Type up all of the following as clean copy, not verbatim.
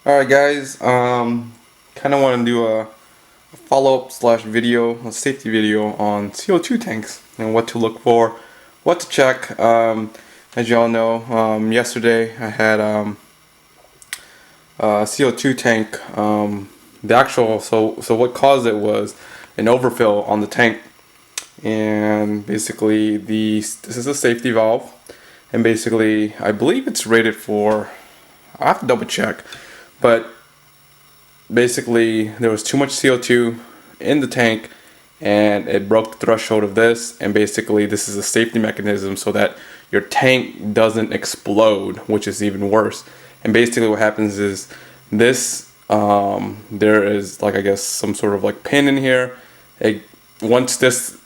Alright guys, kind of want to do a follow-up slash video, a safety video on CO2 tanks and what to look for, what to check. As you all know, yesterday I had a CO2 tank. So what caused it was an overfill on the tank, and basically this is a safety valve, and basically I believe it's rated for, I have to double check, but basically there was too much CO2 in the tank and it broke the threshold of this, and basically this is a safety mechanism so that your tank doesn't explode, which is even worse. And basically what happens is this, there is like, I guess, some sort of like pin in here. Once this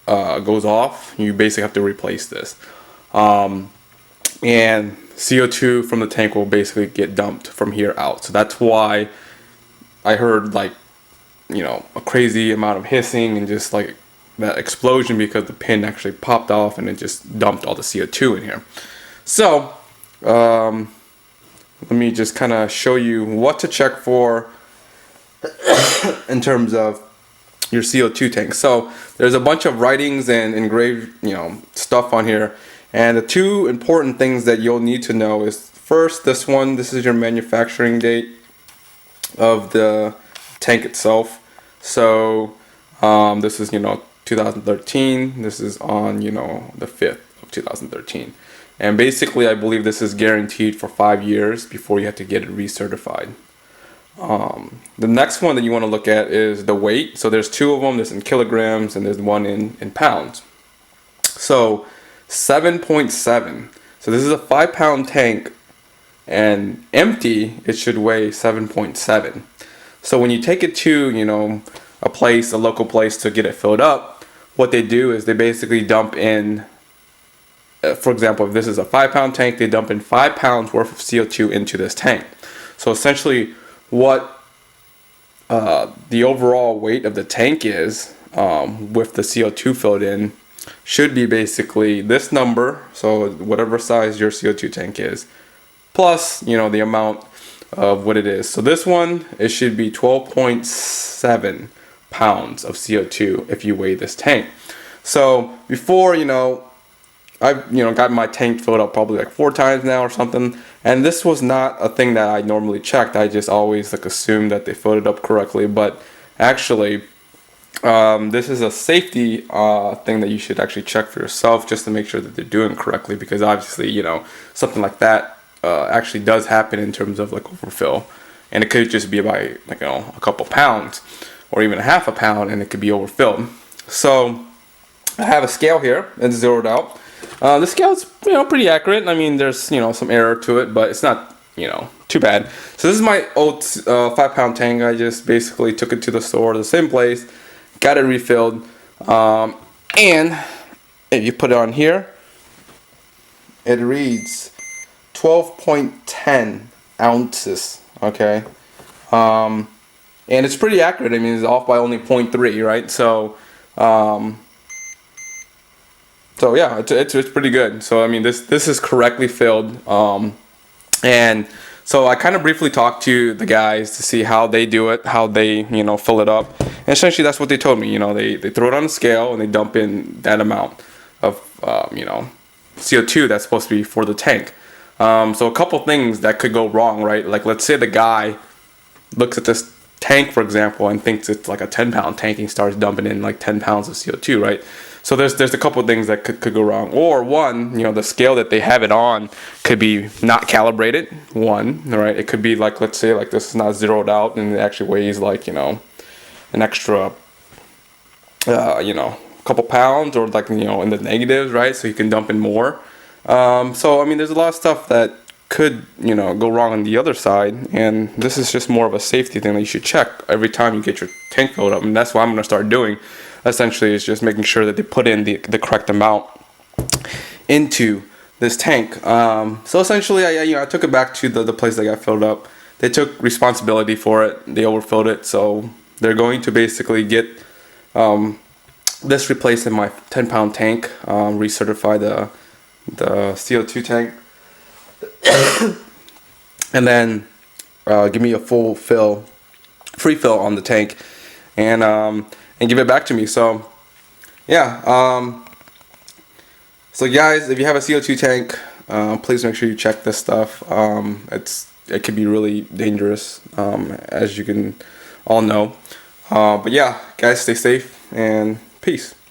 goes off, you basically have to replace this, and CO2 from the tank will basically get dumped from here out. So that's why I heard, like, a crazy amount of hissing and just like that explosion, because the pin actually popped off and it just dumped all the CO2 in here. So let me just kind of show you what to check for in terms of your CO2 tank. So there's a bunch of writings and engraved stuff on here, and the two important things that you'll need to know is, first, this is your manufacturing date of the tank itself. So this is 2013. This is on the 5th of 2013, and basically I believe this is guaranteed for 5 years before you have to get it recertified. The next one that you want to look at is the weight. So there's two of them. There's in kilograms and there's one in pounds. So 7.7. So this is a 5-pound tank, and empty it should weigh 7.7. So when you take it to a local place to get it filled up, what they do is they basically dump in, for example, if this is a 5-pound tank, they dump in 5 pounds worth of CO2 into this tank. So essentially what the overall weight of the tank is, with the CO2 filled in, should be basically this number. So whatever size your CO2 tank is, plus the amount of what it is. So this one, it should be 12.7 pounds of CO2 if you weigh this tank. So before, I've got my tank filled up probably like 4 times now or something, and this was not a thing that I normally checked. I just always assumed that they filled it up correctly, but actually this is a safety thing that you should actually check for yourself, just to make sure that they're doing correctly, because obviously something like that actually does happen in terms of like overfill, and it could just be by a couple pounds or even a half a pound, and it could be overfilled. So I have a scale here and zeroed out. The scale is pretty accurate. I mean, there's some error to it, but it's not too bad. So this is my old 5-pound tank. I just basically took it to the store, the same place, got it refilled, and if you put it on here, it reads 12.10 ounces. Okay, and it's pretty accurate. I mean, it's off by only 0.3, right? So so yeah, it's pretty good. So I mean, this is correctly filled, and so I kind of briefly talked to the guys to see how they do it, how they fill it up, and essentially that's what they told me. They throw it on a scale and they dump in that amount of CO2 that's supposed to be for the tank. So a couple things that could go wrong, right? Like, let's say the guy looks at this tank, for example, and thinks it's like a 10-pound tank, and starts dumping in like 10 pounds of CO2, right? So there's a couple things that could go wrong. Or one, the scale that they have it on could be not calibrated. One, right? It could be like, let's say like this is not zeroed out and it actually weighs like an extra couple pounds, or like in the negatives, right? So you can dump in more. So I mean, there's a lot of stuff that could go wrong on the other side, and this is just more of a safety thing that you should check every time you get your tank filled up. And that's what I'm going to start doing, essentially, is just making sure that they put in the correct amount into this tank. So essentially I took it back to the place that got filled up. They took responsibility for it. They overfilled it, so they're going to basically get this replaced in my 10-pound tank, recertify the CO2 tank, and then give me a full fill, free fill on the tank, and give it back to me. So yeah. So guys, if you have a CO2 tank, please make sure you check this stuff. It could be really dangerous, as you can all know. But yeah, guys, stay safe and peace.